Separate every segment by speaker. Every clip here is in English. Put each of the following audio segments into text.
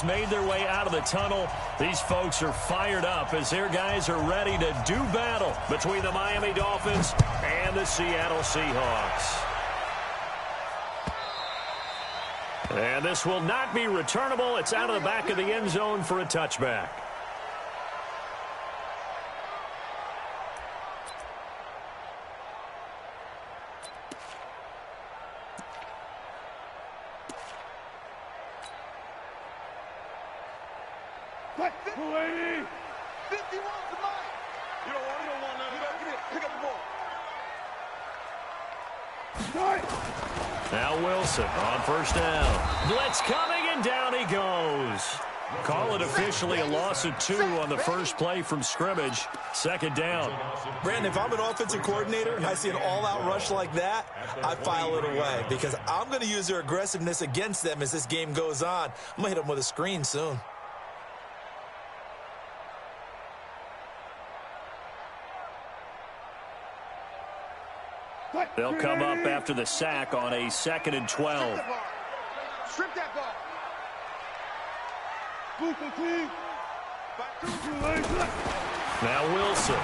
Speaker 1: has made their way out of the tunnel. These folks are fired up as their guys are ready to do battle between the Miami Dolphins and the Seattle Seahawks. And this will not be returnable. It's out of the back of the end zone for a touchback. Now Wilson on first down. Blitz coming, and down he goes. Call it officially a loss of 2 on the first play from scrimmage. Second down.
Speaker 2: Brandon, if I'm an offensive coordinator and I see an all-out rush like that, I file it away because I'm going to use their aggressiveness against them as this game goes on. I'm going to hit them with a screen soon.
Speaker 1: They'll come up after the sack on a 2nd and 12.
Speaker 3: Strip that ball.
Speaker 1: Now Wilson.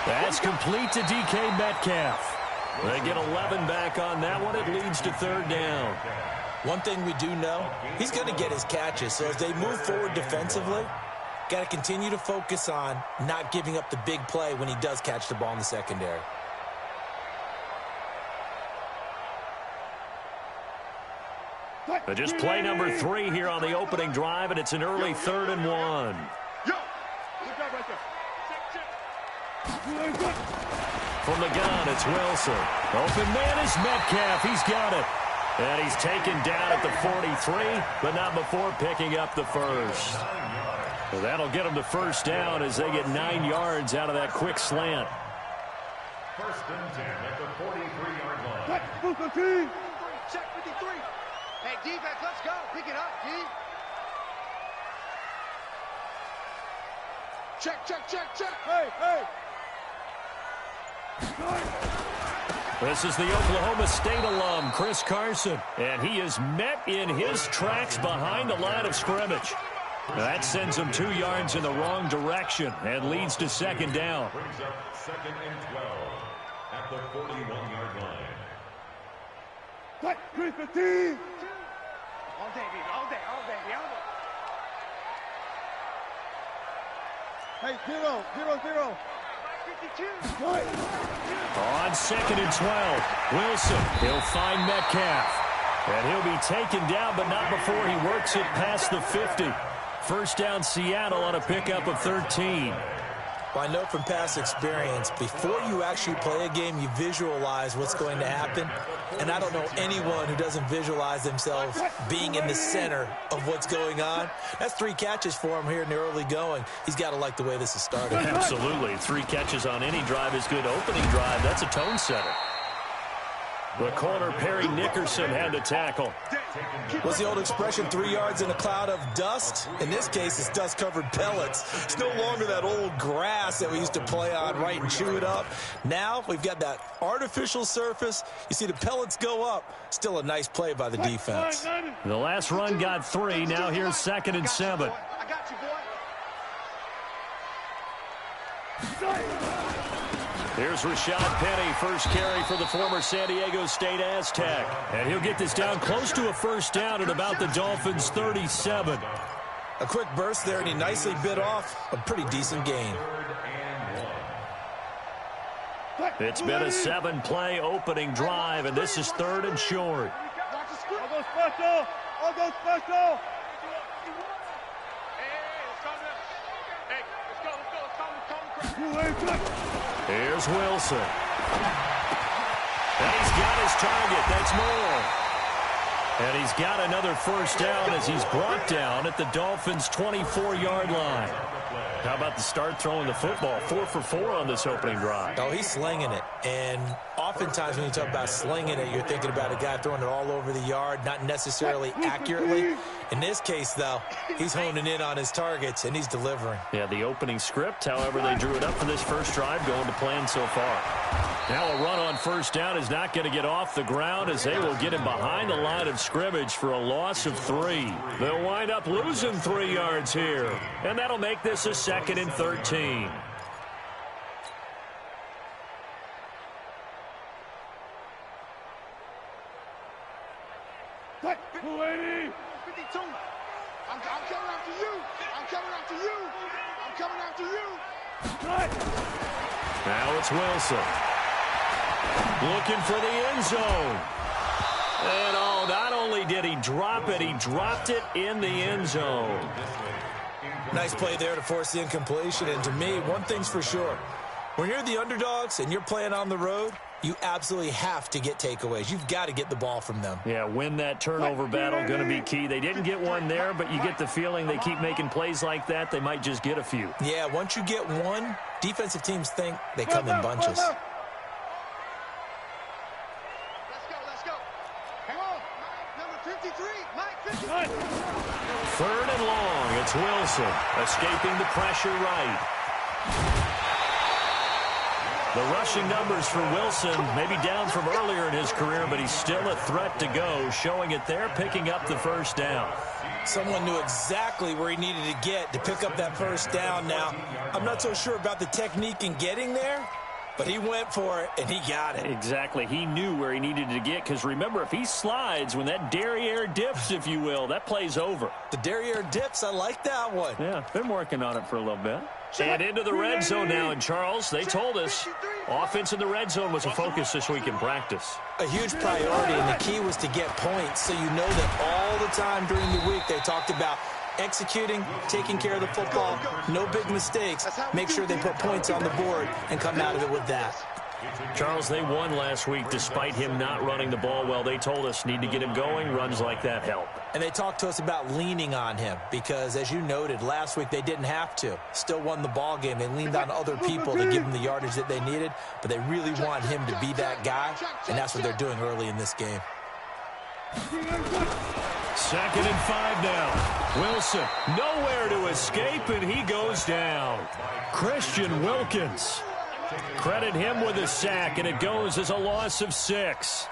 Speaker 1: That's complete to DK Metcalf. They get 11 back on that one. It leads to 3rd down.
Speaker 2: One thing we do know, he's going to get his catches. So as they move forward defensively, got to continue to focus on not giving up the big play when he does catch the ball in the secondary.
Speaker 1: Just play number 3 here on the opening drive, and it's an early 3rd and 1. From the gun, it's Wilson. Open man is Metcalf. He's got it. And he's taken down at the 43, but not before picking up the first. So that'll get him the first down as they get 9 yards out of that quick slant.
Speaker 4: 1st and 10 at the 43-yard line.
Speaker 3: Check 53. Hey, defense, let's go. Pick it up, D. Check. Hey.
Speaker 1: This is the Oklahoma State alum, Chris Carson, and he is met in his tracks behind the line of scrimmage. That sends him 2 yards in the wrong direction and leads to 2nd down.
Speaker 4: Brings up 2nd and 12 at the 41-yard line.
Speaker 3: All day, baby. Hey, 0. 52.
Speaker 1: On 2nd and 12, Wilson, he'll find Metcalf. And he'll be taken down, but not before he works it past the 50. First down, Seattle on a pickup of 13.
Speaker 2: Well, I know from past experience, before you actually play a game, you visualize what's going to happen. And I don't know anyone who doesn't visualize themselves being in the center of what's going on. That's 3 catches for him here in the early going. He's got to like the way this is started.
Speaker 1: Absolutely. 3 catches on any drive is good. Opening drive, that's a tone setter. The corner, Perry Nickerson, had the tackle.
Speaker 2: What's the old expression, 3 yards in a cloud of dust? In this case, it's dust-covered pellets. It's no longer that old grass that we used to play on, right, and chew it up. Now we've got that artificial surface. You see the pellets go up. Still a nice play by the defense.
Speaker 1: The last run got 3. Now here's 2nd and 7.
Speaker 3: I got you, boy.
Speaker 1: Here's Rashad Penny, first carry for the former San Diego State Aztec. And he'll get this down close to a first down at about the Dolphins' 37.
Speaker 2: A quick burst there, and he nicely bit off a pretty decent gain.
Speaker 1: It's been a 7-play opening drive, and this is 3rd and short.
Speaker 3: I'll go special.
Speaker 1: Here's Wilson. And he's got his target. That's more. And he's got another first down as he's brought down at the Dolphins' 24-yard line. How about the start throwing the football? 4 for 4 on this opening drive.
Speaker 2: Oh, he's slinging it. And oftentimes when you talk about slinging it, you're thinking about a guy throwing it all over the yard, not necessarily accurately. In this case, though, he's honing in on his targets, and he's delivering.
Speaker 1: Yeah, the opening script, however, they drew it up for this first drive, going to plan so far. Now a run on first down is not going to get off the ground as they will get him behind the line of scrimmage for a loss of 3. They'll wind up losing 3 yards here, and that'll make this a 2nd and 13.
Speaker 3: What? 280. 52. I'm coming after you. I'm coming after you. I'm coming after you. What?
Speaker 1: Now it's Wilson. Looking for the end zone. And oh, not only did he drop it, he dropped it in the end zone.
Speaker 2: Nice play there to force the incompletion. And to me, one thing's for sure. When you're the underdogs and you're playing on the road, you absolutely have to get takeaways. You've got to get the ball from them.
Speaker 1: Yeah, win that turnover battle, going to be key. They didn't get one there, but you get the feeling they keep making plays like that, they might just get a few.
Speaker 2: Yeah, once you get one, defensive teams think they come in bunches.
Speaker 3: Let's go. Hang on. Number 53, Mike 53.
Speaker 1: 3rd and long. It's Wilson escaping the pressure right. The rushing numbers for Wilson maybe down from earlier in his career, but he's still a threat to go, showing it there, picking up the first down.
Speaker 2: Someone knew exactly where he needed to get to pick up that first down. Now, I'm not so sure about the technique in getting there, but he went for it, and he got it.
Speaker 1: Exactly. He knew where he needed to get, because remember, if he slides, when that derriere dips, if you will, that play's over.
Speaker 2: The derriere dips, I like that one.
Speaker 1: Yeah, been working on it for a little bit. And into the red zone now, and Charles, they told us offense in the red zone was a focus this week in practice.
Speaker 2: A huge priority, and the key was to get points, so you know that all the time during the week they talked about executing, taking care of the football, no big mistakes, make sure they put points on the board and come out of it with that.
Speaker 1: Charles, they won last week despite him not running the ball well. They told us need to get him going. Runs like that help.
Speaker 2: And they talked to us about leaning on him because, as you noted, last week they didn't have to. Still won the ball game. They leaned on other people to give them the yardage that they needed, but they really want him to be that guy, and that's what they're doing early in this game.
Speaker 1: 2nd and 5 now. Wilson, nowhere to escape, and he goes down. Christian Wilkins. Credit him with a sack, and it goes as a loss of 6.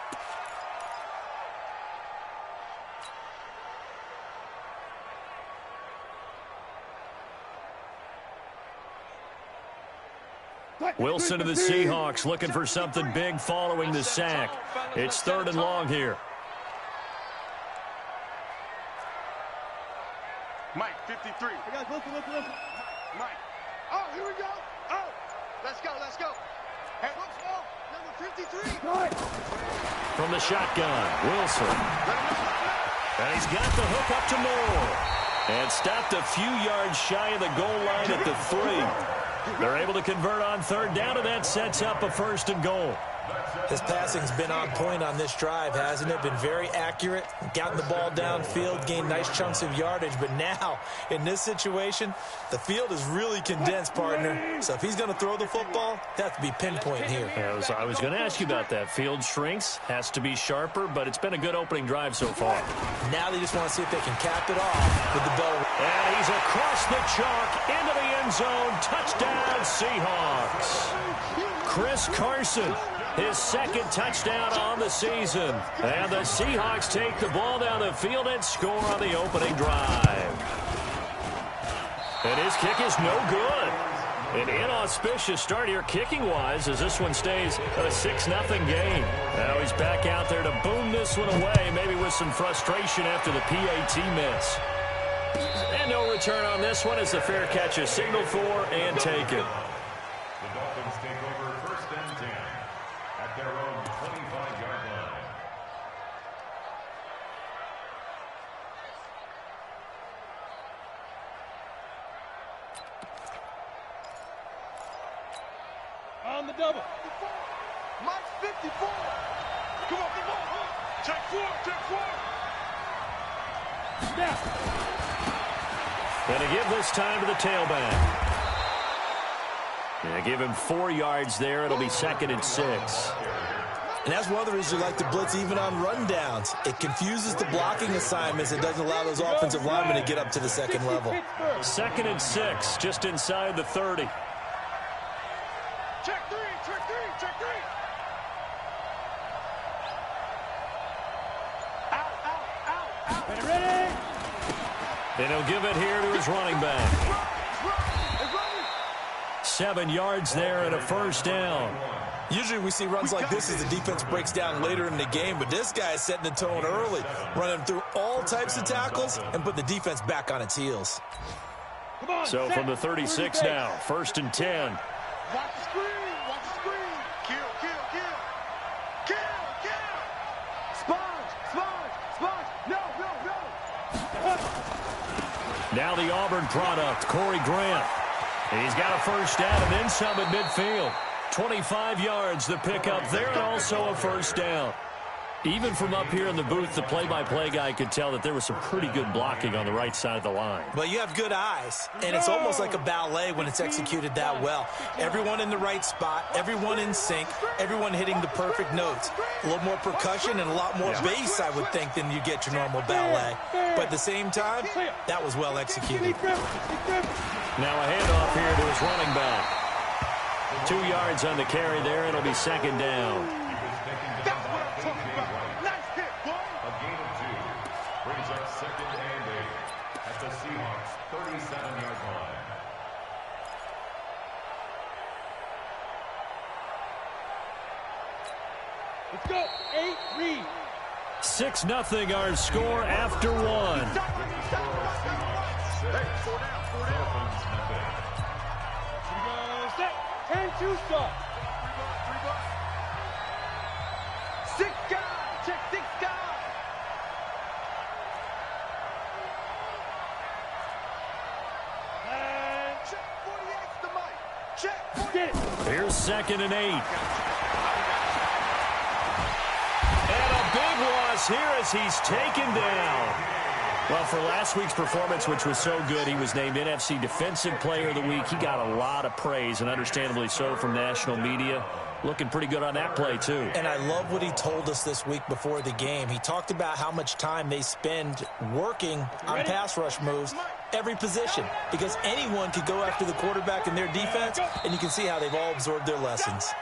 Speaker 1: Wilson to the Seahawks, looking for something big following the sack. It's 3rd and long here.
Speaker 3: Mike 53. Mike. Oh, here we go. Oh, let's go. Hey, number 53.
Speaker 1: From the shotgun, Wilson. And he's got the hook up to Moore. And stopped a few yards shy of the goal line at the 3. They're able to convert on 3rd down, and that sets up a 1st and goal.
Speaker 2: His passing's been on point on this drive, hasn't it? Been very accurate, gotten the ball downfield, gained nice chunks of yardage. But now, in this situation, the field is really condensed, partner. So if he's going to throw the football, that has to be pinpoint here.
Speaker 1: I was going to ask you about that. Field shrinks, has to be sharper, but it's been a good opening drive so far.
Speaker 2: Now they just want to see if they can cap it off with the bell.
Speaker 1: And he's across the chalk into the end zone. Touchdown, Seahawks. Chris Carson, his 2nd touchdown on the season. And the Seahawks take the ball down the field and score on the opening drive. And his kick is no good. An inauspicious start here kicking-wise as this one stays a 6-0 game. Now he's back out there to boom this one away, maybe with some frustration after the PAT miss. And no return on this one as the fair catch is signaled for and taken.
Speaker 4: The Dolphins take over 1st and 10 at their own 25-yard line.
Speaker 3: On the double. Mike 54. Come on. Take 4. Snap.
Speaker 1: And to give this time to the tailback. Yeah, give him 4 yards there. It'll be 2nd and 6.
Speaker 2: And that's one of the reasons you like to blitz even on rundowns. It confuses the blocking assignments. It doesn't allow those offensive linemen to get up to the second level.
Speaker 1: 2nd and 6, just inside the 30.
Speaker 3: Check three, check three, check three. Out, out, out, out. Ready?
Speaker 1: And he'll give it here to his running back. 7 yards there and a first down.
Speaker 2: Usually we see runs like this as the defense breaks down later in the game, but this guy is setting the tone early, running through all types of tackles and put the defense back on its heels.
Speaker 1: So from the 36 now, 1st and 10.
Speaker 3: Watch the screen, watch the screen. Kill, kill, kill. Kill, kill. Sponge, sponge, sponge. No, no, no.
Speaker 1: Now the Auburn product, Corey Grant. He's got a first down and then some at midfield. 25 yards the pickup there, and also a first down. Even from up here in the booth, the play-by-play guy could tell that there was some pretty good blocking on the right side of the line.
Speaker 2: Well, you have good eyes, and it's almost like a ballet when it's executed that well. Everyone in the right spot, everyone in sync, everyone hitting the perfect notes. A little more percussion and a lot more bass, I would think, than you get your normal ballet. But at the same time, that was well executed.
Speaker 1: Now a handoff here to his running back. 2 yards on the carry there, and it'll be 2nd down.
Speaker 3: That's what I'm talking about. Nice hit, boy.
Speaker 4: A gain of 2 brings up 2nd and 8 at the Seahawks 37-yard line.
Speaker 3: Let's go. 8, read.
Speaker 1: 6-0 our score after 1.
Speaker 3: Hey, 4 down, 4 down.
Speaker 4: Dolphins nothing.
Speaker 3: 10-2 stop. 6 guys. Check 6 guys. And check 48's the mic. Check 48.
Speaker 1: Here's 2nd and 8. And a big loss here as he's taken down. Well, for last week's performance, which was so good, he was named NFC Defensive Player of the Week. He got a lot of praise, and understandably so, from national media. Looking pretty good on that play, too.
Speaker 2: And I love what he told us this week before the game. He talked about how much time they spend working on pass rush moves, every position, because anyone could go after the quarterback in their defense, and you can see how they've all absorbed their lessons.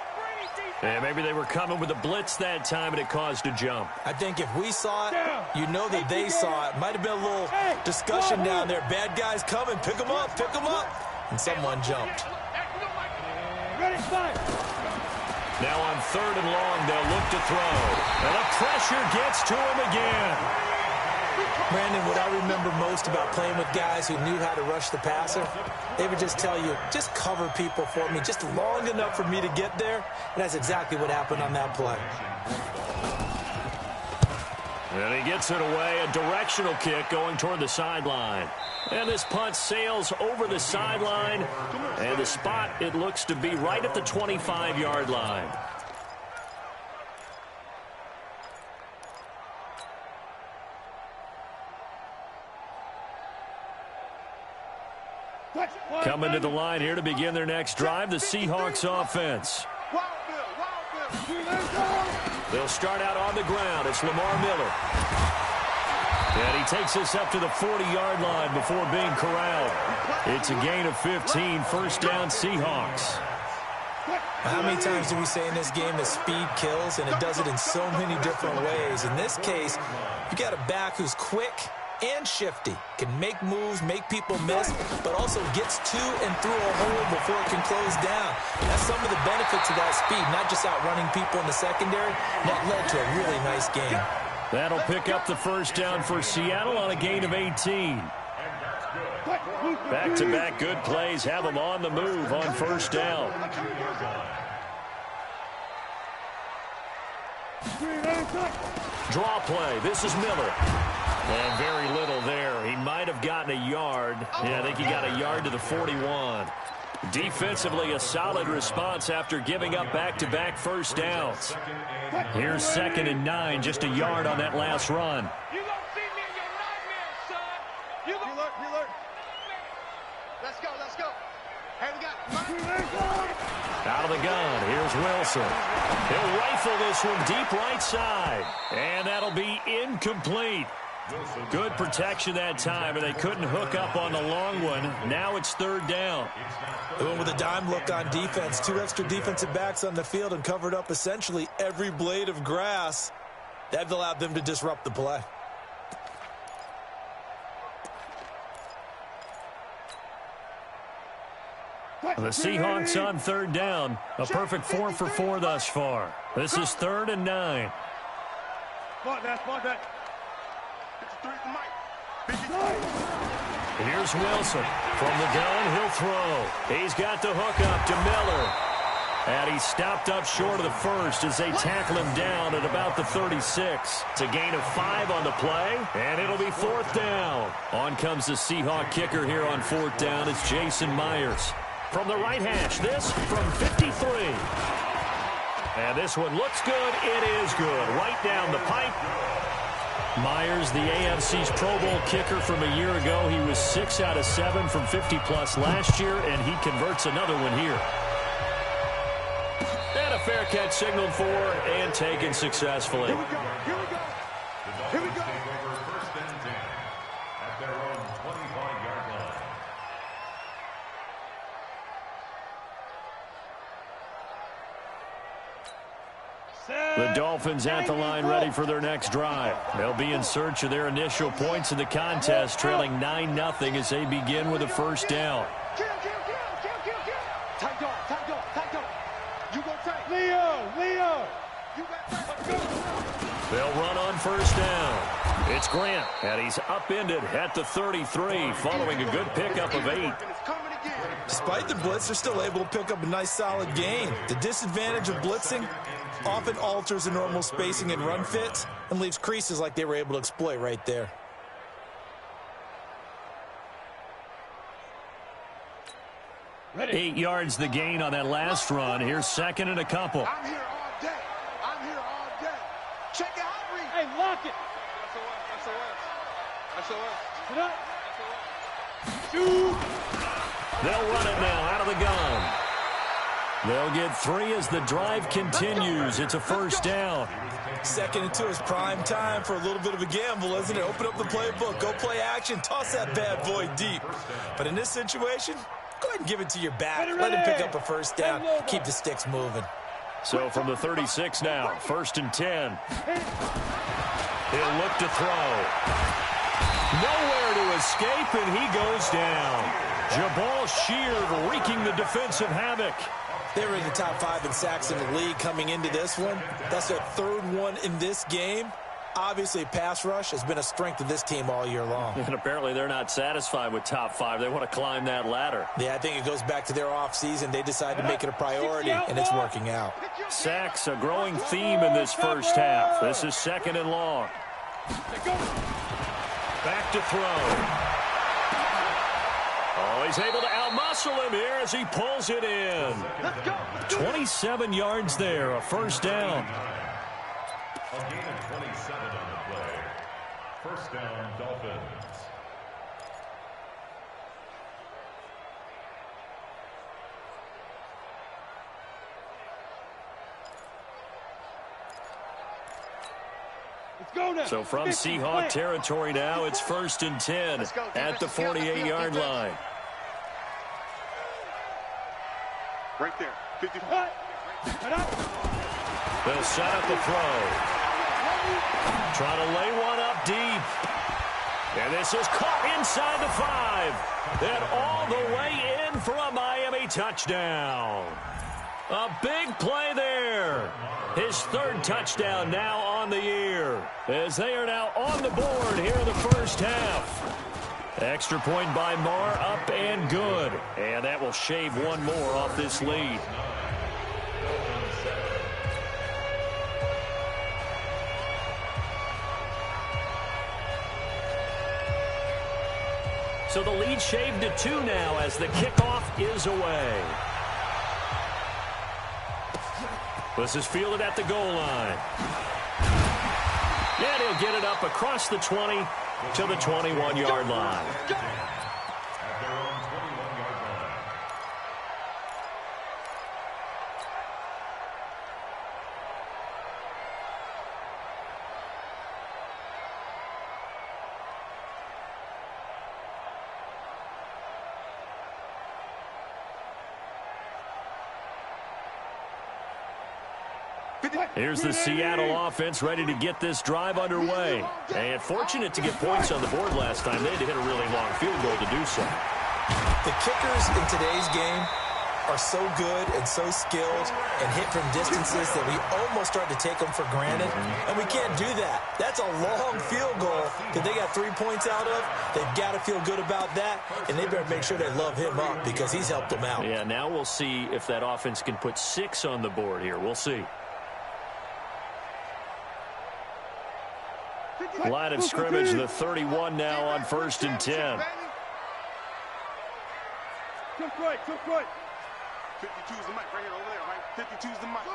Speaker 1: Yeah, maybe they were coming with a blitz that time, and it caused a jump.
Speaker 2: I think if we saw it, you know that they saw it. Might have been a little discussion down there. Bad guys coming. Pick them up. Pick them up. And someone jumped.
Speaker 3: Ready, fire.
Speaker 1: Now on 3rd and long, they'll look to throw. And the pressure gets to him again.
Speaker 2: Brandon, what I remember most about playing with guys who knew how to rush the passer, they would just tell you, just cover people for me, just long enough for me to get there. And that's exactly what happened on that play.
Speaker 1: And he gets it away, a directional kick going toward the sideline. And this punt sails over the sideline. And the spot, it looks to be right at the 25-yard line. Coming to the line here to begin their next drive, the Seahawks offense. They'll start out on the ground. It's Lamar Miller. And he takes us up to the 40-yard line before being corralled. It's a gain of 15, first down Seahawks.
Speaker 2: How many times do we say in this game that speed kills, and it does it in so many different ways? In this case, you got a back who's quick and shifty, can make moves, make people miss, but also gets to and through a hole before it can close down. That's some of the benefits of that speed, not just outrunning people in the secondary. That led to a really nice game.
Speaker 1: That'll pick up the first down for Seattle on a gain of 18. Back-to-back good plays have them on the move on first down. Draw play. This is Miller. And very little there. He might have gotten a yard. Yeah, I think he got a yard to the 41. Defensively, a solid response after giving up back-to-back first downs. Here's 2nd and 9, just a yard on that last run.
Speaker 3: You gonna see me in your nightmares, son. You gonna... Let's go, let's go.
Speaker 1: Out of the gun, here's Wilson. He'll rifle this one deep right side. And that'll be incomplete. Good protection that time, and they couldn't hook up on the long one. Now it's third down.
Speaker 2: They went with a dime look on defense. 2 extra defensive backs on the field and covered up essentially every blade of grass. That allowed them to disrupt the play.
Speaker 1: The Seahawks on third down. A perfect 4 for 4 thus far. This is 3rd and 9. Here's Wilson. From the gun, he'll throw. He's got the hook up to Miller. And he's stopped up short of the first as they tackle him down at about the 36. It's a gain of 5 on the play, and it'll be 4th down. On comes the Seahawk kicker here on 4th down. It's Jason Myers. From the right hash, this from 53. And this one looks good. It is good. Right down the pipe. Myers, the AFC's Pro Bowl kicker from a year ago. He was 6 out of 7 from 50-plus last year, and he converts another one here. And a fair catch signaled for and taken successfully.
Speaker 3: Here we go. Here we go. Here we go.
Speaker 4: Take over 1st and 10 at their own 25-yard line.
Speaker 1: The Dolphins at the line ready for their next drive. They'll be in search of their initial points in the contest, trailing 9-0 as they begin with a 1st down.
Speaker 3: Kill. Tight dog. You go tight. Leo. You got tight. Go.
Speaker 1: They'll run on 1st down. It's Grant, and he's upended at the 33, following a good pickup of 8.
Speaker 3: And it's coming again.
Speaker 2: Despite the blitz, they're still able to pick up a nice solid gain. The disadvantage of blitzing often alters the normal spacing and run fits and leaves creases like they were able to exploit right there.
Speaker 1: Ready. 8 yards the gain on that last run. Here's 2nd and a couple.
Speaker 3: I'm here all day. Check it out, Reed.
Speaker 5: Hey, lock it.
Speaker 3: SOS.
Speaker 5: Shoot.
Speaker 1: They'll run it now out of the gun. They'll get 3 as the drive continues. It's a 1st down.
Speaker 2: 2nd and 2 is prime time for a little bit of a gamble, isn't it? Open up the playbook, go play action, toss that bad boy deep. But in this situation, go ahead and give it to your back. Let him pick up a 1st down. Keep the sticks moving.
Speaker 1: So from the 36 now, 1st and 10. He'll look to throw. Nowhere to escape, and he goes down. Jabal Sheard wreaking the defensive havoc.
Speaker 2: They were in the top 5 in sacks in the league coming into this one. That's their 3rd one in this game. Obviously, pass rush has been a strength of this team all year long.
Speaker 1: And apparently they're not satisfied with top 5. They want to climb that ladder.
Speaker 2: Yeah, I think it goes back to their offseason. They decided to make it a priority, and it's working out.
Speaker 1: Sacks, a growing theme in this 1st half. This is 2nd and long. Back to throw. Oh, he's able to outmuscle him here as he pulls it in. 27 yards there, a 1st down.
Speaker 4: A gain of 27 on the play. 1st down, Dolphins.
Speaker 5: Let's go now.
Speaker 1: So from Seahawk territory now, it's 1st and 10 at the 48-yard line.
Speaker 3: Right there. 55.
Speaker 1: They'll set up the throw. Trying to lay one up deep. And this is caught inside the 5. And all the way in for a Miami touchdown. A big play there. His 3rd touchdown now on the year, as they are now on the board here in the 1st half. Extra point by Marr, up and good. And that will shave one more off this lead. So the lead shaved to 2 now as the kickoff is away. This is fielded at the goal line. And he'll get it up across the 20 to the 21-yard line.
Speaker 4: At their own 21-yard line.
Speaker 1: Here's the Seattle offense ready to get this drive underway. And fortunate to get points on the board last time. They had to hit a really long field goal to do so.
Speaker 2: The kickers in today's game are so good and so skilled and hit from distances that we almost start to take them for granted. And we can't do that. That's a long field goal that they got 3 points out of. They've got to feel good about that, and they better make sure they love him up because he's helped them out.
Speaker 1: Yeah, now we'll see if that offense can put 6 on the board here. We'll see. Line of scrimmage, the 31 now on 1st and 10.
Speaker 5: Took right, took right.
Speaker 3: 52 is the mic right here over there, right? 52 is the mic.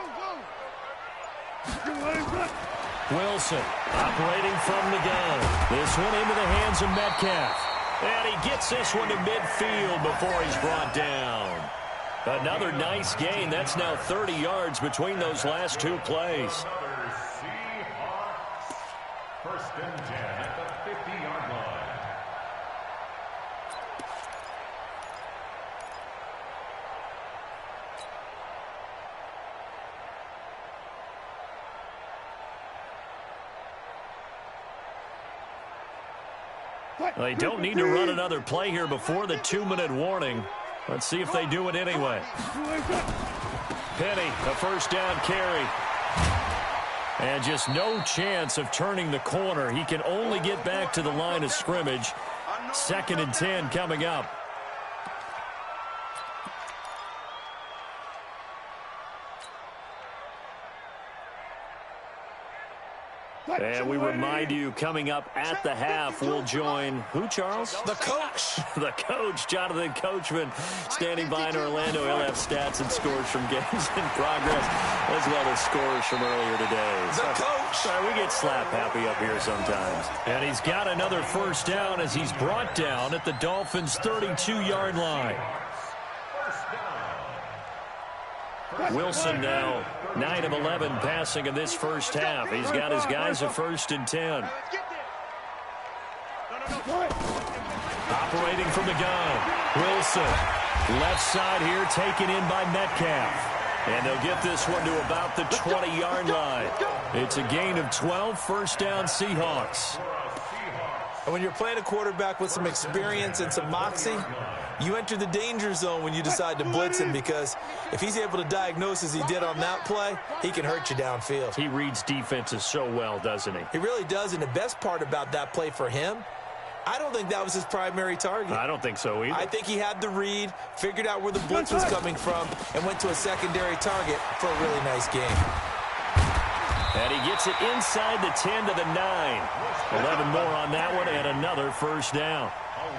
Speaker 1: Wilson operating from the gun. This one into the hands of Metcalf. And he gets this one to midfield before he's brought down. Another nice gain. That's now 30 yards between those last 2 plays.
Speaker 4: Another Seahawks. 1st and 10 at the 50-yard line.
Speaker 1: They don't need to run another play here before the 2-minute warning. Let's see if they do it anyway. Penny, a 1st down carry. And just no chance of turning the corner. He can only get back to the line of scrimmage. 2nd and 10 coming up. And we remind you, coming up at the half, we'll join who, Charles?
Speaker 2: The coach.
Speaker 1: The coach, Jonathan Coachman, standing by in Orlando. He'll have stats and scores from games in progress, as well as scores from earlier today.
Speaker 2: The coach.
Speaker 1: Sorry, we get slap happy up here sometimes. And he's got another 1st down as he's brought down at the Dolphins' 32-yard line. Wilson now 9 of 11 passing in this 1st half. He's got his guys a 1st and 10. Operating from the gun. Wilson. Left side here taken in by Metcalf. And they'll get this one to about the 20-yard line. It's a gain of 12, 1st down Seahawks.
Speaker 2: And when you're playing a quarterback with some experience and some moxie, you enter the danger zone when you decide to blitz him, because if he's able to diagnose as he did on that play, he can hurt you downfield.
Speaker 1: He reads defenses so well, doesn't he?
Speaker 2: He really does, and the best part about that play for him, I don't think that was his primary target.
Speaker 1: I don't think so either.
Speaker 2: I think he had the read, figured out where the blitz was coming from, and went to a secondary target for a really nice game.
Speaker 1: And he gets it inside the 10 to the 9. 11 more on that one, and another 1st down.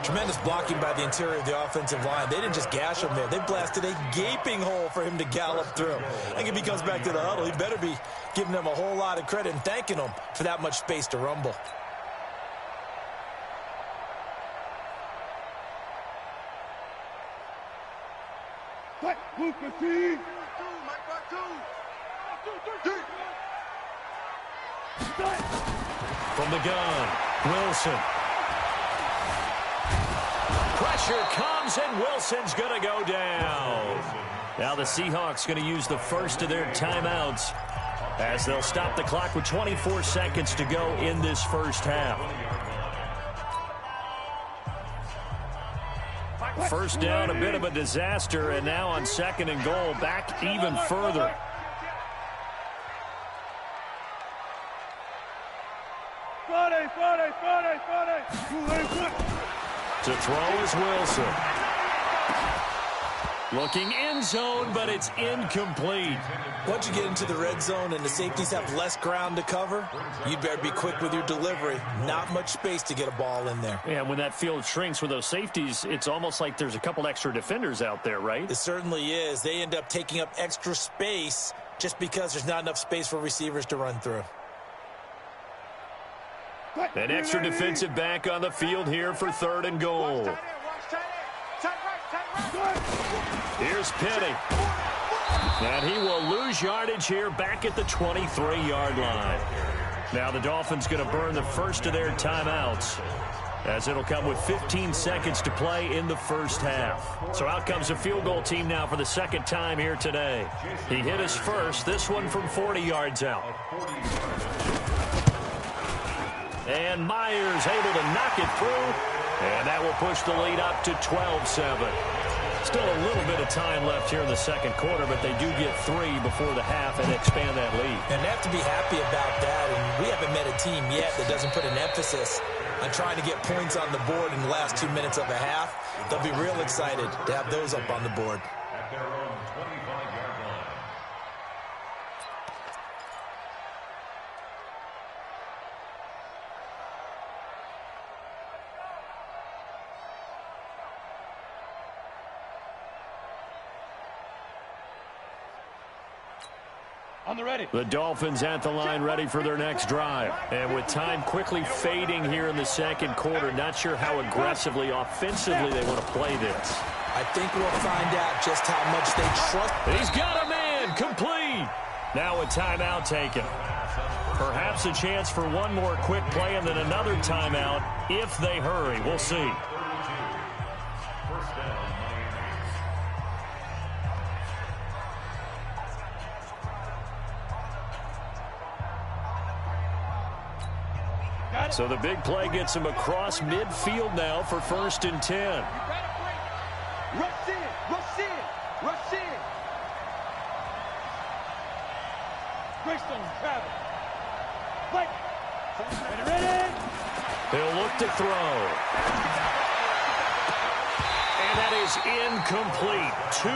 Speaker 2: Tremendous blocking by the interior of the offensive line. They didn't just gash him there. They blasted a gaping hole for him to gallop through. I think if he comes back to the huddle, he better be giving them a whole lot of credit and thanking them for that much space to rumble.
Speaker 1: From the gun, Wilson. Pressure comes, and Wilson's going to go down. Now the Seahawks going to use the 1st of their timeouts as they'll stop the clock with 24 seconds to go in this 1st half. 1st down, a bit of a disaster, and now on 2nd and goal, back even further. To throw is Wilson. Looking end zone, but it's incomplete.
Speaker 2: Once you get into the red zone and the safeties have less ground to cover, you'd better be quick with your delivery. Not much space to get a ball in there.
Speaker 1: Yeah, when that field shrinks with those safeties, it's almost like there's a couple extra defenders out there, right?
Speaker 2: It certainly is. They end up taking up extra space just because there's not enough space for receivers to run through.
Speaker 1: An extra defensive back on the field here for 3rd and goal. Here's Penny. And he will lose yardage here back at the 23-yard line. Now the Dolphins going to burn the 1st of their timeouts. as it'll come with 15 seconds to play in the first half. So out comes a field goal team now for the second time here today. He hit his first, this one from 40 yards out. And Myers able to knock it through, and that will push the lead up to 12-7. Still a little bit of time left here in the second quarter, but they do get 3 before the half and expand that lead.
Speaker 2: And they have to be happy about that, and we haven't met a team yet that doesn't put an emphasis on trying to get points on the board in the last 2 minutes of a half. They'll be real excited to have those up on the board.
Speaker 4: At their own 25-yard line.
Speaker 5: On the ready.
Speaker 1: The Dolphins at the line ready for their next drive. And with time quickly fading here in the second quarter, not sure how aggressively, offensively they want to play this.
Speaker 2: I think we'll find out just how much they trust.
Speaker 1: He's got a man, complete. Now a timeout taken. Perhaps a chance for one more quick play and then another timeout if they hurry. We'll see.
Speaker 4: 32. First down, Miami.
Speaker 1: So the big play gets him across midfield now for 1st and 10.
Speaker 3: Rush in, rush in, rush in.
Speaker 5: Greystone, travel. Fight. Ready.
Speaker 1: He'll look to throw. And that is incomplete. 2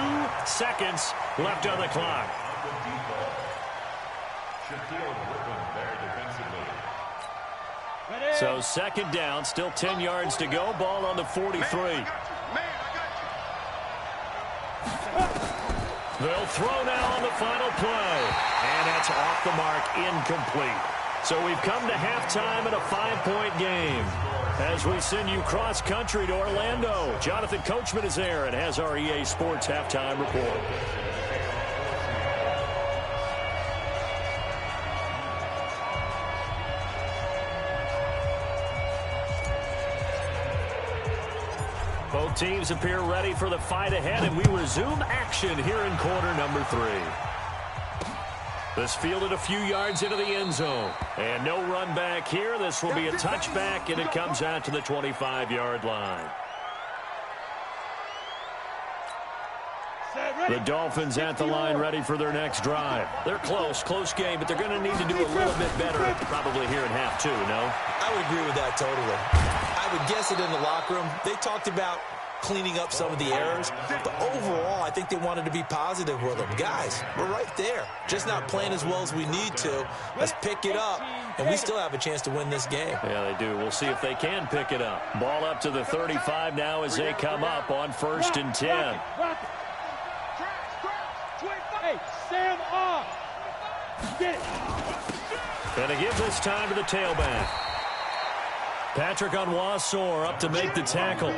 Speaker 1: seconds left on the clock.
Speaker 4: Shaquille Griffin there defensively.
Speaker 5: Ready.
Speaker 1: So second down, still 10 yards to go. Ball on the 43. They'll throw now on the final play. And that's off the mark, incomplete. So we've come to halftime in a 5-point game. As we send you cross-country to Orlando, Jonathan Coachman is there and has our EA Sports halftime report. Both teams appear ready for the fight ahead, and we resume action here in quarter number 3. This fielded a few yards into the end zone. And no run back here. This will be a touchback, and it comes out to the 25-yard line. The Dolphins at the line ready for their next drive. They're close game, but they're going to need to do a little bit better probably here in half 2, no?
Speaker 2: I would agree with that totally. I would guess it in the locker room. They talked about cleaning up some of the errors, but overall, I think they wanted to be positive with them. Guys, we're right there. Just not playing as well as we need to. Let's pick it up, and we still have a chance to win this game.
Speaker 1: Yeah, they do. We'll see if they can pick it up. Ball up to the 35 now as they come up on 1st and 10.
Speaker 5: Hey, Sam off. Get it.
Speaker 1: Gonna give this time to the tailback. Patrick Onwuasor up to make the tackle.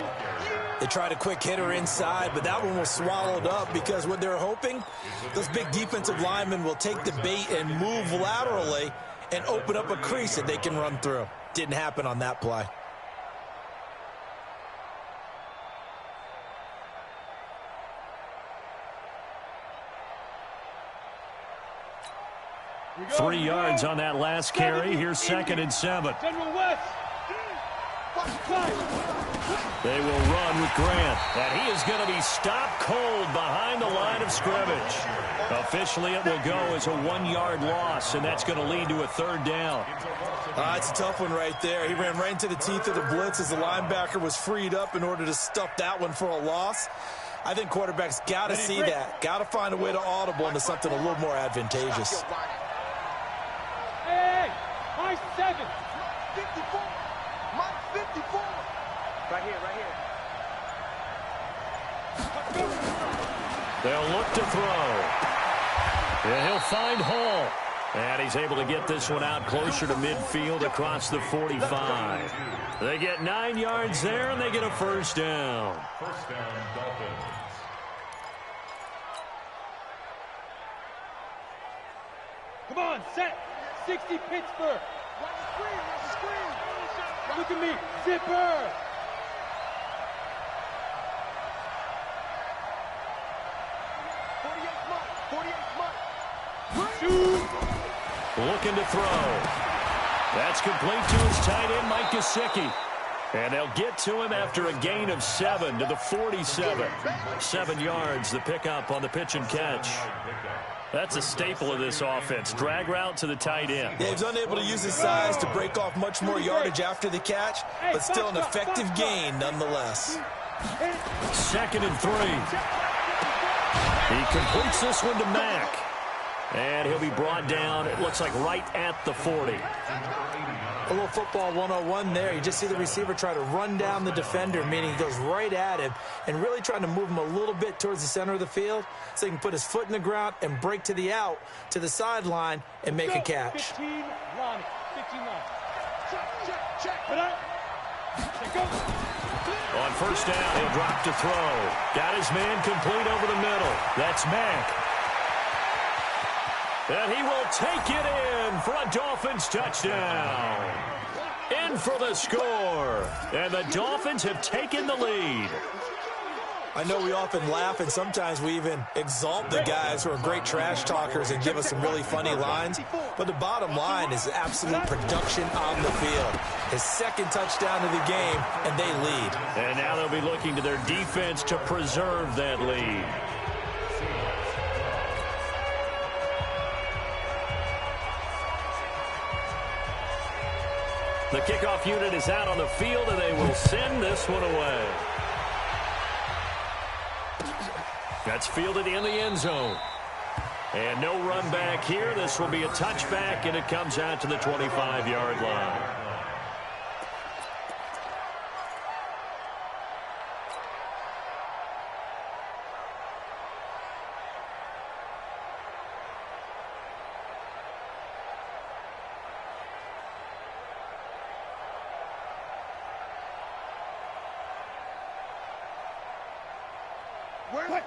Speaker 2: They tried a quick hitter inside, but that one was swallowed up because what they're hoping, those big defensive linemen will take the bait and move laterally and open up a crease that they can run through. Didn't happen on that play.
Speaker 5: Go,
Speaker 1: 3 yards on that last carry. Here's 2nd and 7.
Speaker 5: General West.
Speaker 1: They will run with Grant. And he is going to be stopped cold behind the line of scrimmage. Officially, it will go as a 1-yard loss, and that's going to lead to a 3rd down.
Speaker 2: It's a tough one right there. He ran right into the teeth of the blitz as the linebacker was freed up in order to stuff that one for a loss. I think quarterbacks got to see that. Got to find a way to audible into something a little more advantageous.
Speaker 5: Hey, my 7.
Speaker 3: 54. My 54. Right here.
Speaker 1: They'll look to throw. And he'll find Hall. And he's able to get this one out closer to midfield across the 45. They get 9 yards there, and they get a 1st down.
Speaker 4: First down, Dolphins.
Speaker 5: Come on, set. 60 Pittsburgh.
Speaker 3: Watch the screen.
Speaker 5: Look at me. Zipper. Shoot.
Speaker 1: Looking to throw. That's complete to his tight end, Mike Gesicki. And they'll get to him after a gain of 7 to the 47. 7 yards, the pickup on the pitch and catch. That's a staple of this offense. Drag route to the tight end.
Speaker 2: Yeah, he's unable to use his size to break off much more yardage after the catch, but still an effective gain nonetheless.
Speaker 1: 2nd and 3. He completes this one to Mack. And he'll be brought down, it looks like right at the 40.
Speaker 2: A little football 101 there. You just see the receiver try to run down the defender, meaning he goes right at him and really trying to move him a little bit towards the center of the field so he can put his foot in the ground and break to the out, to the sideline, and make a catch.
Speaker 5: 15 line. 15 line. Check. Put up. Go.
Speaker 1: On first down, he'll drop to throw. Got his man complete over the middle. That's Mack. And he will take it in for a Dolphins touchdown. In for the score. And the Dolphins have taken the lead.
Speaker 2: I know we often laugh, and sometimes we even exalt the guys who are great trash talkers and give us some really funny lines. But the bottom line is absolute production on the field. His 2nd touchdown of the game, and they lead.
Speaker 1: And now they'll be looking to their defense to preserve that lead. The kickoff unit is out on the field, and they will send this one away. That's fielded in the end zone. And no run back here. This will be a touchback, and it comes out to the 25-yard line.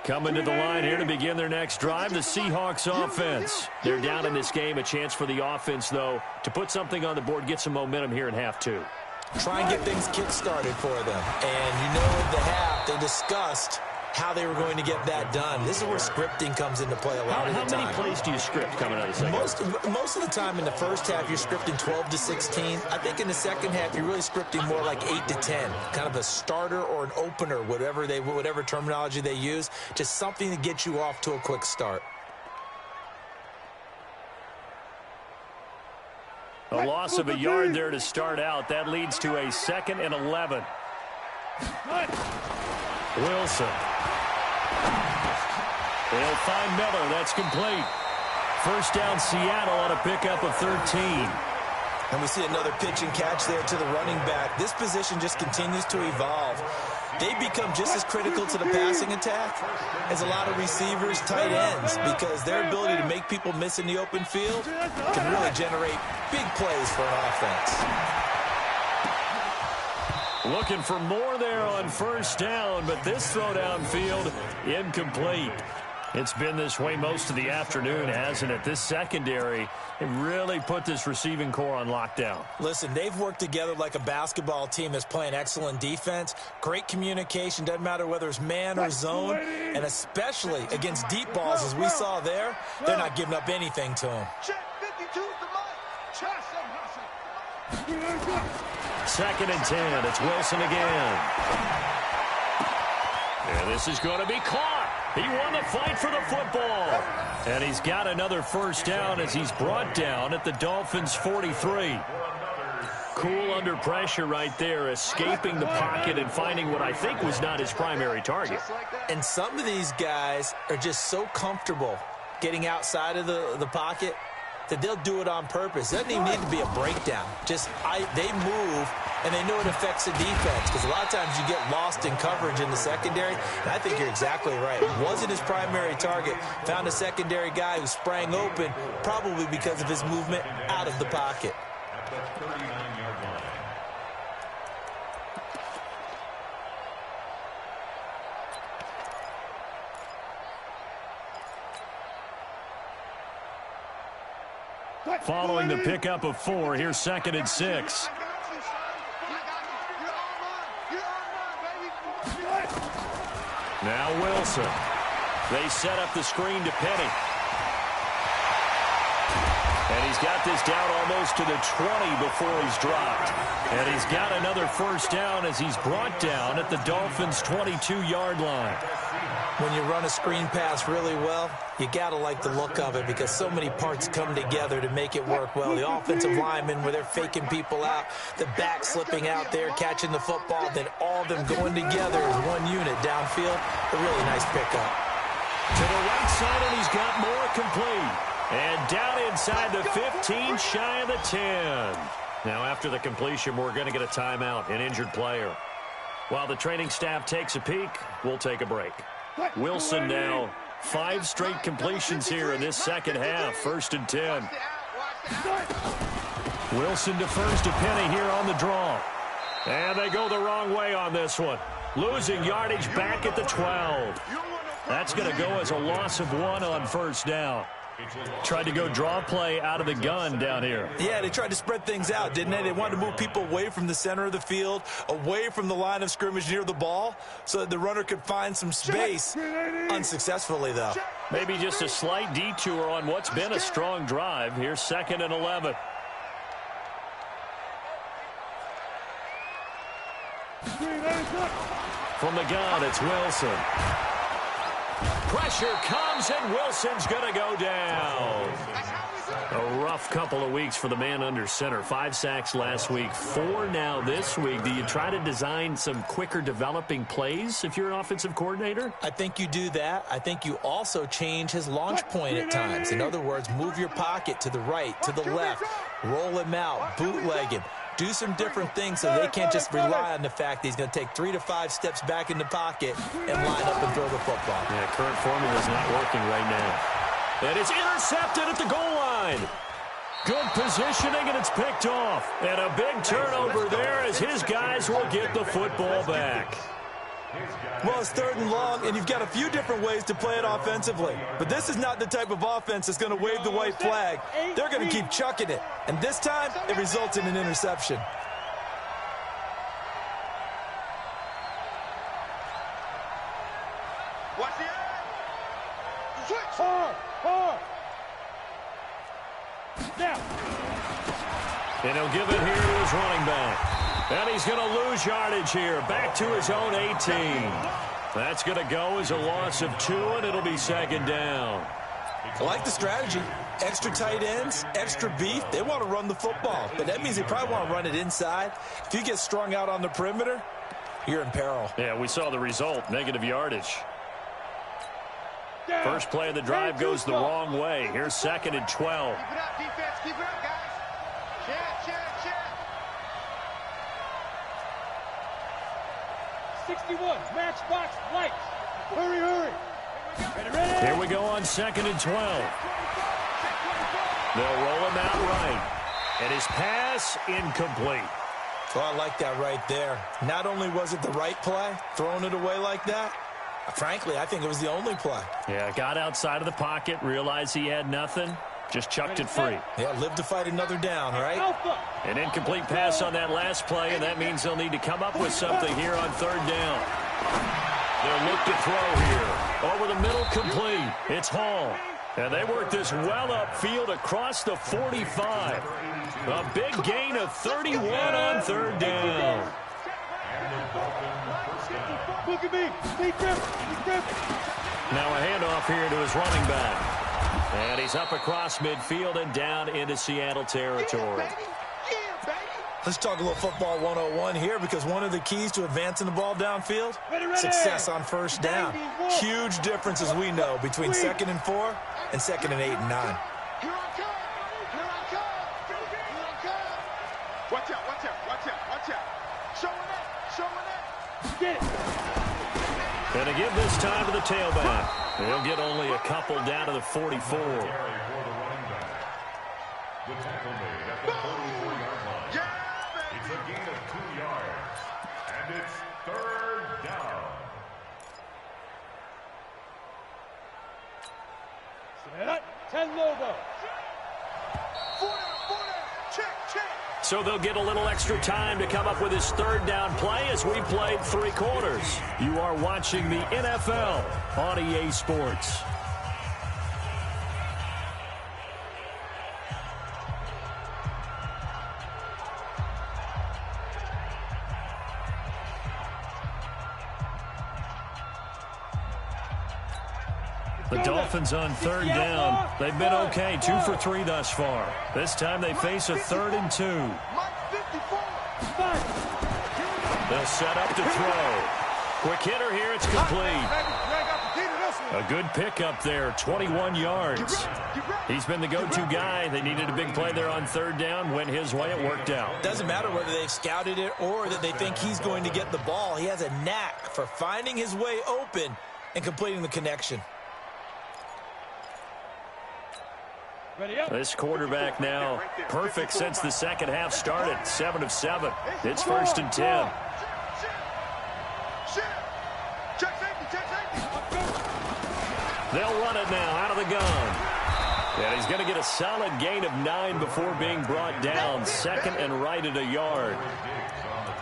Speaker 1: Coming to the line here to begin their next drive, the Seahawks offense. They're down in this game. A chance for the offense, though, to put something on the board, get some momentum here in half 2.
Speaker 2: Try and get things kick-started for them. And you know at the half, they discussed how they were going to get that done. This is where scripting comes into play a lot of the time.
Speaker 1: How many plays do you script coming out of the second?
Speaker 2: Most of the time in the first half, you're scripting 12 to 16. I think in the second half, you're really scripting more like 8 to 10. Kind of a starter or an opener, whatever terminology they use. Just something to get you off to a quick start.
Speaker 1: A loss of a yard there to start out. That leads to a 2nd and 11. Wilson. They'll find Miller. That's complete. First down, Seattle on a pickup of 13.
Speaker 2: And we see another pitch and catch there to the running back. This position just continues to evolve. They become just as critical to the passing attack as a lot of receivers, tight ends, because their ability to make people miss in the open field can really generate big plays for an offense.
Speaker 1: Looking for more there on first down, but this throw downfield incomplete. It's been this way most of the afternoon, hasn't it? This secondary, it really put this receiving core on lockdown.
Speaker 2: Listen, they've worked together like a basketball team that's playing excellent defense. Great communication, doesn't matter whether it's man or zone, and especially against deep balls as we saw there, they're not giving up anything to them.
Speaker 3: Check 52's the mark. Trust him, hustle.
Speaker 1: 2nd and 10. It's Wilson again. And this is going to be caught. He won the fight for the football. And he's got another first down as he's brought down at the Dolphins' 43. Cool under pressure right there, escaping the pocket and finding what I think was not his primary target.
Speaker 2: And some of these guys are just so comfortable getting outside of the pocket that they'll do it on purpose. It doesn't even need to be a breakdown. Just they move, and they know it affects the defense, because a lot of times you get lost in coverage in the secondary, and I think you're exactly right. It wasn't his primary target. Found a secondary guy who sprang open, probably because of his movement out of the pocket.
Speaker 4: At the 39-yard line.
Speaker 1: Following the pickup of 4, here's 2nd and 6. Now Wilson. They set up the screen to Penny. And he's got this down almost to the 20 before he's dropped. And he's got another first down as he's brought down at the Dolphins' 22-yard line.
Speaker 2: When you run a screen pass really well, you got to like the look of it because so many parts come together to make it work well. The offensive linemen, where they're faking people out, the back slipping out there, catching the football, then all of them going together as one unit downfield. A really nice pickup.
Speaker 1: To the right side, and he's got more complete. And down inside the 15, shy of the 10. Now, after the completion, we're going to get a timeout, an injured player. While the training staff takes a peek, we'll take a break. Wilson now, 5 straight completions here in this second half, 1st and 10. Wilson defers to Penny here on the draw. And they go the wrong way on this one. Losing yardage back at the 12. That's going to go as a loss of 1 on first down. Tried to go draw play out of the gun down here.
Speaker 2: Yeah, they tried to spread things out, didn't they? They wanted to move people away from the center of the field, away from the line of scrimmage near the ball, so that the runner could find some space. Unsuccessfully, though.
Speaker 1: Maybe just a slight detour on what's been a strong drive. Here's 2nd and 11. From the gun, it's Wilson. Pressure comes, and Wilson's going to go down. A rough couple of weeks for the man under center. 5 sacks last week, 4 now this week. Do you try to design some quicker developing plays if you're an offensive coordinator?
Speaker 2: I think you do that. I think you also change his launch point at times. In other words, move your pocket to the right, to the left, roll him out, bootleg him. Do some different things so they can't just rely on the fact that he's going to take 3 to 5 steps back in the pocket and line up and throw the football.
Speaker 1: Yeah, current formula is not working right now. And it's intercepted at the goal line. Good positioning, and it's picked off. And a big turnover there as his guys will get the football back.
Speaker 2: Well, it's 3rd and long, and you've got a few different ways to play it offensively. But this is not the type of offense that's going to wave the white flag. They're going to keep chucking it. And this time, it results in an interception.
Speaker 3: Watch the eye. Switch.
Speaker 5: Hard. Now.
Speaker 1: And he'll give it here to his running back. And he's going to lose yardage here. Back to his own 18. That's going to go as a loss of 2, and it'll be 2nd down.
Speaker 2: I like the strategy. Extra tight ends, extra beef. They want to run the football, but that means they probably want to run it inside. If you get strung out on the perimeter, you're in peril.
Speaker 1: Yeah, we saw the result, negative yardage. First play of the drive goes the wrong way. Here's 2nd and 12.
Speaker 3: Keep it up, defense. Keep it up, guys. Check.
Speaker 5: 61, matchbox lights. Hurry. Ready.
Speaker 1: Here we go on 2nd and 12. They'll roll him out right. And his pass incomplete.
Speaker 2: Well, I like that right there. Not only was it the right play, throwing it away like that, frankly, I think it was the only play.
Speaker 1: Yeah, got outside of the pocket, realized he had nothing, just chucked it free.
Speaker 2: Yeah, live to fight another down, right?
Speaker 5: Alpha.
Speaker 1: An incomplete pass on that last play, and that means they'll need to come up with something here on 3rd down. They'll look to throw here. Over the middle, complete. It's Hall. And they work this well upfield across the 45. A big gain of 31 on 3rd down.
Speaker 5: Look at me. Big grip.
Speaker 1: Now a handoff here to his running back. And he's up across midfield and down into Seattle territory.
Speaker 2: Let's talk a little football 101 here, because one of the keys to advancing the ball downfield, success on first down. Huge difference, as we know, between 2nd and 4 and 2nd and 8 and 9.
Speaker 3: Here I come. Watch out. Showing it.
Speaker 5: Get it.
Speaker 1: And to give this time to the tailback. He'll get only a couple down to the 44.
Speaker 4: The tackle made at the 44-yard line.
Speaker 3: Yeah,
Speaker 4: It's a gain of 2 yards. And it's 3rd down.
Speaker 5: Set up. 10 logo.
Speaker 3: 4 down. Check.
Speaker 1: So they'll get a little extra time to come up with his third down play as we played 3 quarters. You are watching the NFL on EA Sports. The Dolphins on third down. They've been okay, 2 for 3 thus far. This time they face a 3rd and 2. They'll set up to throw. Quick hitter here, it's complete. A good pickup there, 21 yards. He's been the go-to guy. They needed a big play there on third down. Went his way, it worked out.
Speaker 2: Doesn't matter whether they've scouted it or that they think he's going to get the ball. He has a knack for finding his way open and completing the connection.
Speaker 1: This quarterback now perfect since the second half started. 7 of 7. It's 1st and 10. They'll run it now out of the gun. And he's going to get a solid gain of 9 before being brought down. 2nd and right at a yard.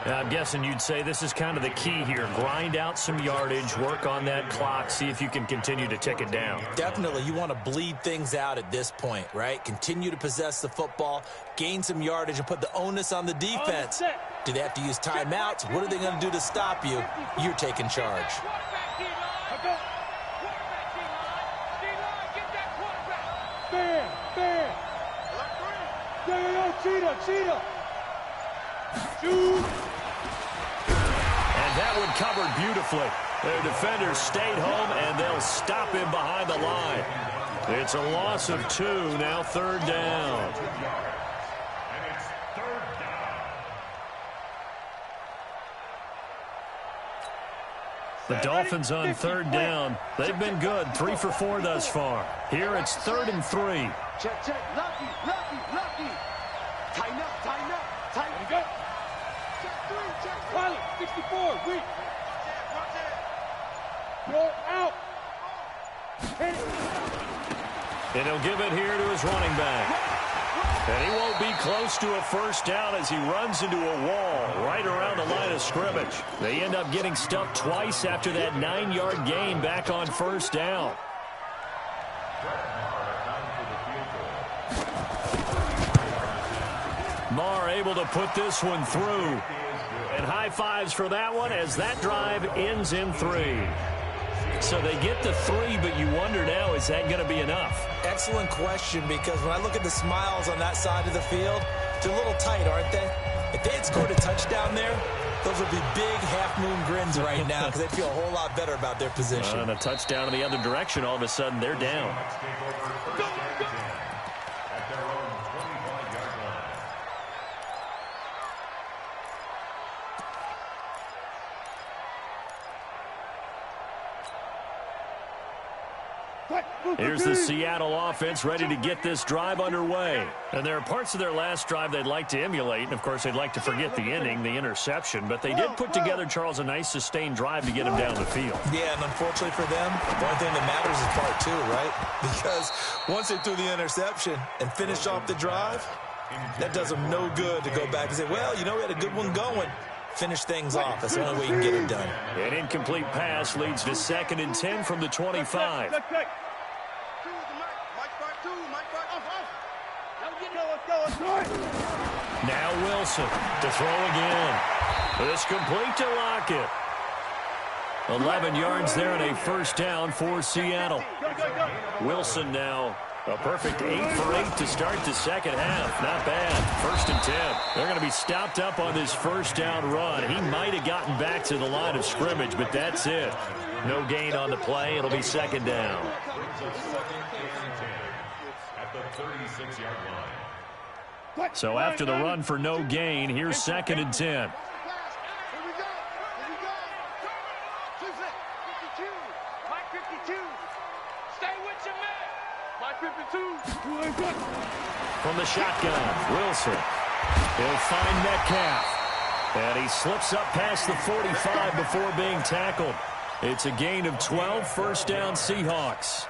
Speaker 1: I'm guessing you'd say this is kind of the key here. Grind out some yardage, work on that clock, see if you can continue to tick it down.
Speaker 2: Definitely. You want to bleed things out at this point, right? Continue to possess the football, gain some yardage, and put the onus on the defense. Do they have to use timeouts? What are they going to do to stop you? You're taking charge.
Speaker 5: Cheetah. Shoot.
Speaker 1: And that one covered beautifully. Their defenders stayed home, and they'll stop him behind the line. It's a loss of 2, now 3rd down. The Dolphins on 3rd down. They've been good, 3 for 4 thus far. Here it's 3rd and 3.
Speaker 3: Check. Lucky. Tighten up.
Speaker 5: Ready, go.
Speaker 3: Check 3.
Speaker 5: Pilot, 64, weak. Go out. Hit it.
Speaker 1: And he'll give it here to his running back. And he won't be close to a first down as he runs into a wall right around the line of scrimmage. They end up getting stuffed twice after that 9-yard gain back on first down. Marr able to put this one through. And high fives for that one as that drive ends in 3. So they get to 3, but you wonder now, is that going to be enough?
Speaker 2: Excellent question, because when I look at the smiles on that side of the field, they're a little tight, aren't they? If they had scored a touchdown there, those would be big half-moon grins right now because they'd feel a whole lot better about their position.
Speaker 1: And a touchdown in the other direction, all of a sudden they're down. Here's the Seattle offense ready to get this drive underway. And there are parts of their last drive they'd like to emulate. And, of course, they'd like to forget the ending, the interception. But they did put together, Charles, a nice sustained drive to get him down the field.
Speaker 2: Yeah, and unfortunately for them, the only thing that matters is part 2, right? Because once they threw the interception and finished off the drive, that does them no good to go back and say, well, you know, we had a good one going. Finish things off. That's the only way you can get it done.
Speaker 1: An incomplete pass leads to 2nd and 10 from the 25. Now Wilson to throw again. It's complete to Lockett. 11 yards there and a first down for Seattle. Wilson now a perfect 8 for 8 to start the second half. Not bad. 1st and 10. They're going to be stopped up on this first down run. He might have gotten back to the line of scrimmage, but that's it. No gain on the play. It'll be 2nd down.
Speaker 4: At the 36-yard line.
Speaker 1: So after the run for no gain, here's 2nd and 10.
Speaker 3: Here we go. 52. Mike 52. Stay with your man. Mike 52.
Speaker 1: From the shotgun, Wilson. He'll find Metcalf. And he slips up past the 45 before being tackled. It's a gain of 12, first down Seahawks.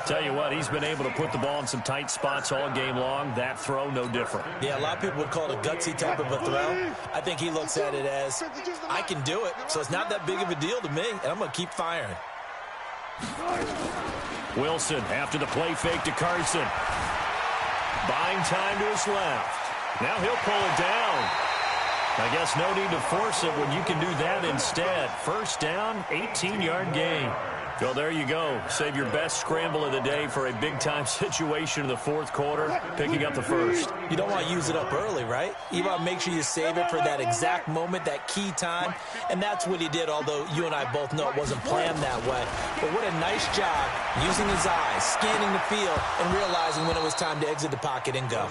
Speaker 1: Tell you what, he's been able to put the ball in some tight spots all game long. That throw, no different.
Speaker 2: Yeah, a lot of people would call it a gutsy type of a throw. I think he looks at it as, I can do it, so it's not that big of a deal to me, and I'm going to keep firing.
Speaker 1: Wilson after the play fake to Carson. Buying time to his left. Now he'll pull it down. I guess no need to force it when you can do that instead. First down, 18-yard gain. Well, there you go. Save your best scramble of the day for a big-time situation in the fourth quarter, picking up the first.
Speaker 2: You don't want to use it up early, right? You want to make sure you save it for that exact moment, that key time, and that's what he did, although you and I both know it wasn't planned that way. But what a nice job using his eyes, scanning the field, and realizing when it was time to exit the pocket and go.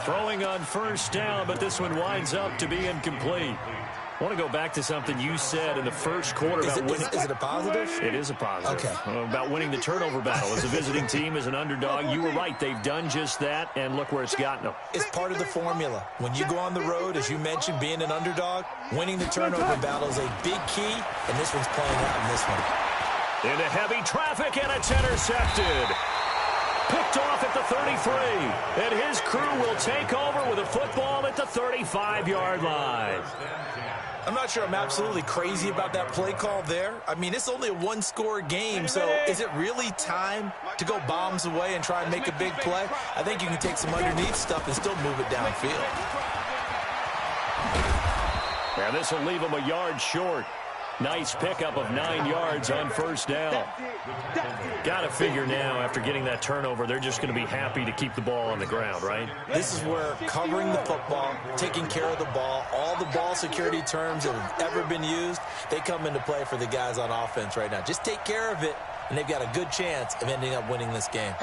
Speaker 1: Throwing on first down, but this one winds up to be incomplete. I want to go back to something you said in the first quarter about winning.
Speaker 2: Is it a positive?
Speaker 1: It is a positive.
Speaker 2: Okay.
Speaker 1: About winning the turnover battle as a visiting team, as an underdog. You were right. They've done just that, and look where it's gotten them.
Speaker 2: It's part of the formula. When you go on the road, as you mentioned, being an underdog, winning the turnover battle is a big key, and this one's playing out in this one.
Speaker 1: Into heavy traffic, and it's intercepted. Picked off at the 33, and his crew will take over with a football at the 35-yard line.
Speaker 2: I'm not sure I'm absolutely crazy about that play call there. I mean, it's only a one-score game, so is it really time to go bombs away and try and make a big play? I think you can take some underneath stuff and still move it downfield.
Speaker 1: Now this will leave him a yard short. Nice pickup of 9 yards on first down. Got to figure now, after getting that turnover, they're just going to be happy to keep the ball on the ground, right?
Speaker 2: This is where covering the football, taking care of the ball, all the ball security terms that have ever been used, they come into play for the guys on offense right now. Just take care of it, and they've got a good chance of ending up winning this game.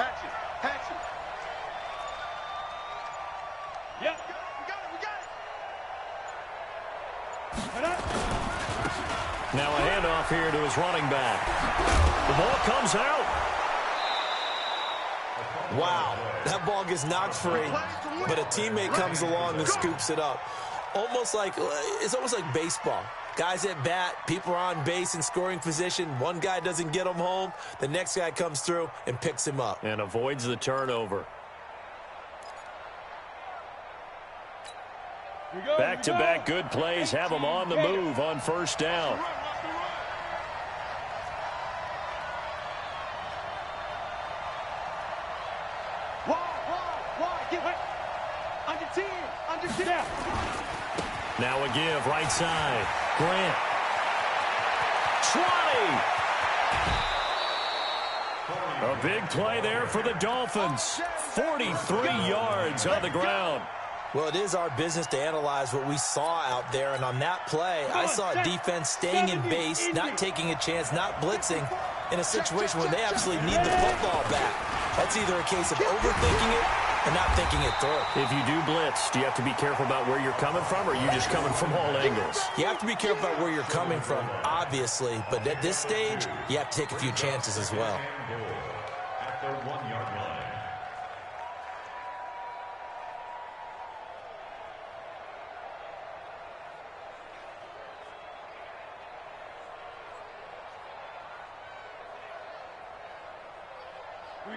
Speaker 5: Yep.
Speaker 1: Now a handoff here to his running back. The ball comes out.
Speaker 2: Wow, that ball gets knocked free, but a teammate comes along and scoops it up. It's almost like baseball. Guys at bat, people are on base in scoring position. One guy doesn't get him home. The next guy comes through and picks him up.
Speaker 1: And avoids the turnover. Back-to-back good plays have them on the move on first down. Now a give, right side. Grant. 20. A big play there for the Dolphins. 43 yards on the ground.
Speaker 2: Well, it is our business to analyze what we saw out there, and on that play, I saw a defense staying in base, not taking a chance, not blitzing, in a situation where they absolutely need the football back. That's either a case of overthinking it or not thinking it through.
Speaker 1: If you do blitz, do you have to be careful about where you're coming from, or are you just coming from all angles?
Speaker 2: You have to be careful about where you're coming from, obviously, but at this stage, you have to take a few chances as well.
Speaker 4: At their 1-yard line.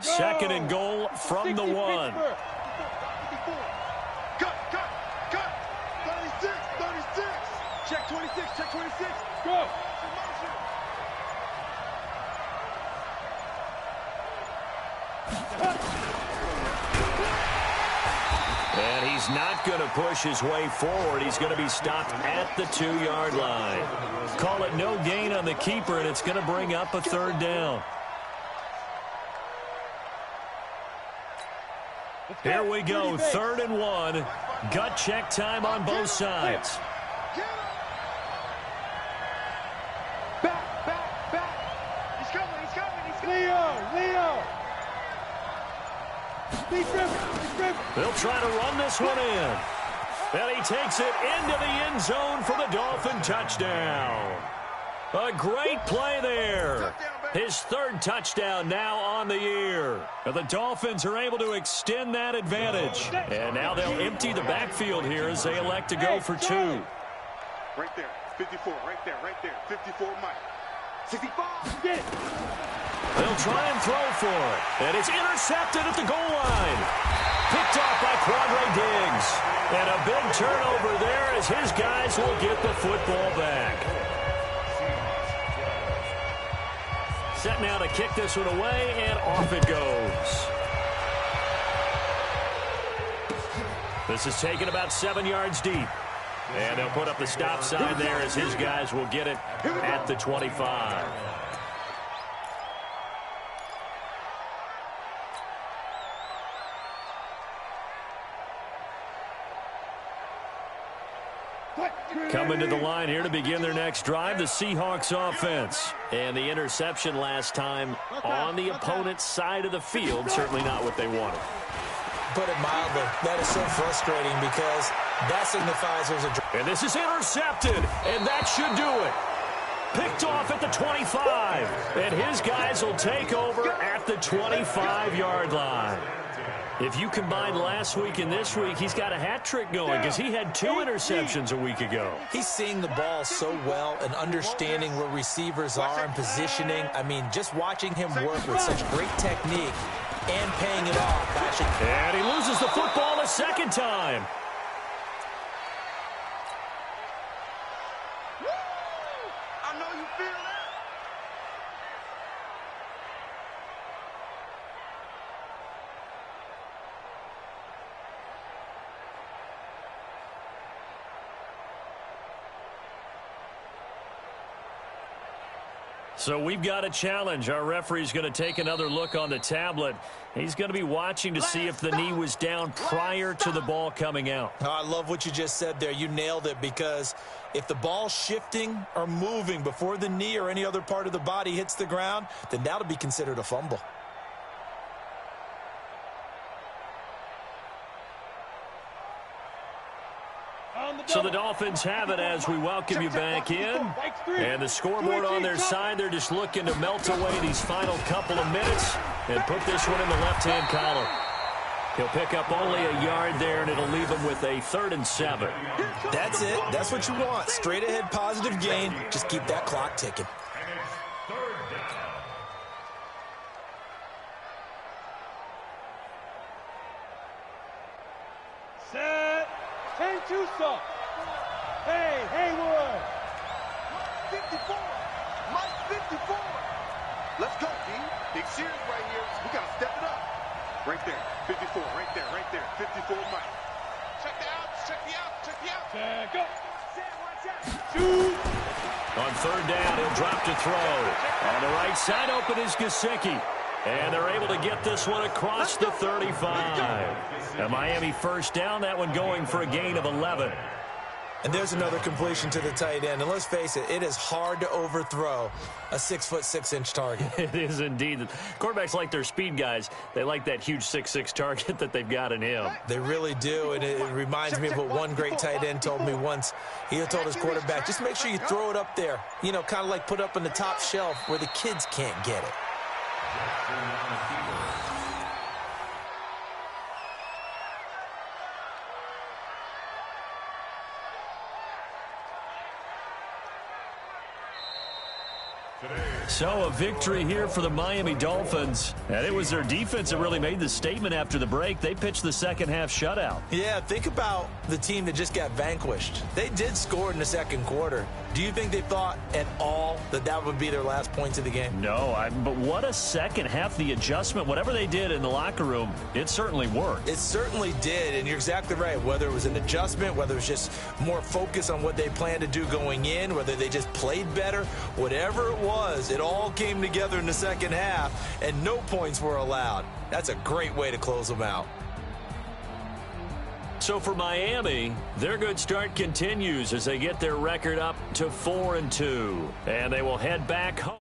Speaker 1: Second and goal from the 1.
Speaker 3: Cut. 36. Check 26.
Speaker 5: Go.
Speaker 1: And he's not going to push his way forward. He's going to be stopped at the 2-yard line. Call it no gain on the keeper, and it's going to bring up a third down. Here we go, 3rd and 1. Gut check time on both sides.
Speaker 3: Back. He's coming.
Speaker 5: Leo. He's driven.
Speaker 1: They'll try to run this one in. And he takes it into the end zone for the Dolphin touchdown. A great play there. His 3rd touchdown now on the year. The Dolphins are able to extend that advantage. And now they'll empty the backfield here as they elect to go for 2.
Speaker 3: Right there. 54. Right there. 54, Mike. 65. Get it.
Speaker 1: They'll try and throw for it. And it's intercepted at the goal line. Picked off by Quadre Diggs. And a big turnover there as his guys will get the football back. Set now to kick this one away, and off it goes. This is taken about 7 yards deep. And they'll put up the stop sign there as his guys will get it at the 25. Coming to the line here to begin their next drive, the Seahawks offense. And the interception last time on the opponent's side of the field, certainly not what they wanted.
Speaker 2: Put it mildly, that is so frustrating because that signifies there's a...
Speaker 1: And this is intercepted, and that should do it. Picked off at the 25, and his guys will take over at the 25-yard line. If you combine last week and this week, he's got a hat trick going because he had 2 interceptions a week ago.
Speaker 2: He's seeing the ball so well and understanding where receivers are and positioning. I mean, just watching him work with such great technique and paying it off. Actually.
Speaker 1: And he loses the football a second time.
Speaker 3: I know you feel that.
Speaker 1: So we've got a challenge. Our referee's going to take another look on the tablet. He's going to be watching to see if the knee was down prior to the ball coming out.
Speaker 2: Oh, I love what you just said there. You nailed it, because if the ball's shifting or moving before the knee or any other part of the body hits the ground, then that'll be considered a fumble.
Speaker 1: So the Dolphins have it as we welcome you back in. And the scoreboard on their side, they're just looking to melt away these final couple of minutes and put this one in the left-hand column. He'll pick up only a yard there, and it'll leave him with a 3rd and 7.
Speaker 2: That's it. That's what you want. Straight ahead, positive gain. Just keep that clock ticking.
Speaker 5: Set. 10-2 stop. Hey, Haywood.
Speaker 3: 54. Mike 54. Let's go, D. Big series right here. We got to step it up. Right there. 54. Right there. Right there. 54 Mike. Check the outs. Check the out. Check the out.
Speaker 5: Set, go.
Speaker 3: Watch out.
Speaker 5: Shoot.
Speaker 1: On 3rd down, he'll drop to throw. On the right side, open is Gesicki. And they're able to get this one across the 35. A Miami 1st down, that one going for a gain of 11.
Speaker 2: And there's another completion to the tight end. And let's face it, it is hard to overthrow a 6'6" target.
Speaker 1: It is indeed. Quarterbacks like their speed guys. They like that huge 6'6" target that they've got in him.
Speaker 2: They really do, and it reminds me of what one great tight end told me once. He told his quarterback, just make sure you throw it up there. You know, kind of like put up on the top shelf where the kids can't get it.
Speaker 1: So a victory here for the Miami Dolphins. And it was their defense that really made the statement after the break. They pitched the second half shutout.
Speaker 2: Yeah, think about the team that just got vanquished. They did score in the second quarter. Do you think they thought at all that that would be their last points of the game?
Speaker 1: No, but what a second half. The adjustment, whatever they did in the locker room, it certainly worked.
Speaker 2: It certainly did, and you're exactly right. Whether it was an adjustment, whether it was just more focus on what they planned to do going in, whether they just played better, whatever it was, it all came together in the second half, and no points were allowed. That's a great way to close them out.
Speaker 1: So for Miami, their good start continues as they get their record up to 4-2. And they will head back home.